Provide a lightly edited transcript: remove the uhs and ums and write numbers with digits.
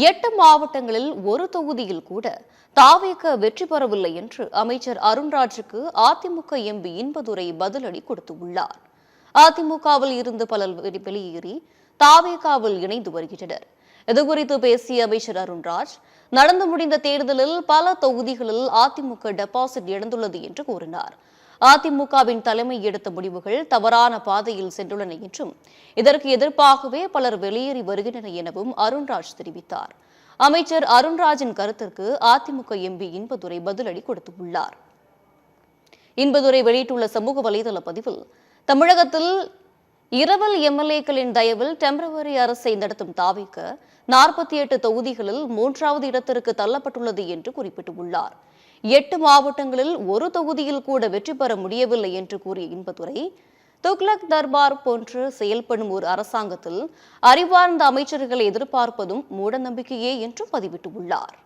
8 மாவட்டங்களில் ஒரு தொகுதியில் கூட தாவேக வெற்றி பெறவில்லை என்று அமைச்சர் அருண்ராஜுக்கு அதிமுக எம்பி இன்பதுரை பதிலடி கொடுத்துள்ளார். அதிமுகவில் இருந்து பலர் வெளியேறி தாவேகாவில் இணைந்து வருகின்றனர். இதுகுறித்து பேசிய அமைச்சர் அருண்ராஜ், நடந்து முடிந்த தேர்தலில் பல தொகுதிகளில் அதிமுக டெபாசிட் இழந்துள்ளது என்று கூறினார். அதிமுகவின் தலைமை எடுத்த முடிவுகள் தவறான பாதையில் சென்றுள்ளன என்றும் இதற்கு எதிர்ப்பாகவே பலர் வெளியேறி வருகின்றனர் எனவும் அருண்ராஜ் தெரிவித்தார். அமைச்சர் அருண்ராஜின் கருத்திற்கு அதிமுக எம்பி இன்பதுரை பதிலடி கொடுத்துள்ளார். இன்பதுரை வெளியிட்டுள்ள சமூக வலைதள பதிவில், தமிழகத்தில் இரவல் எம்எல்ஏக்களின் தயவில் டெம்பரவரி அரசை நடத்தும் தாவேக 48 தொகுதிகளில் 3வது இடத்திற்கு தள்ளப்பட்டுள்ளது என்று குறிப்பிட்டுள்ளார். 8 மாவட்டங்களில் ஒரு தொகுதியில் கூட வெற்றி பெற முடியவில்லை என்று கூறிய இன்பதுரை, துக்ளக் தர்பார் போன்று செயல்படும் ஒரு அரசாங்கத்தில் அறிவார்ந்த அமைச்சர்களை எதிர்பார்ப்பதும் மூடநம்பிக்கையே என்று பதிவிட்டுள்ளார்.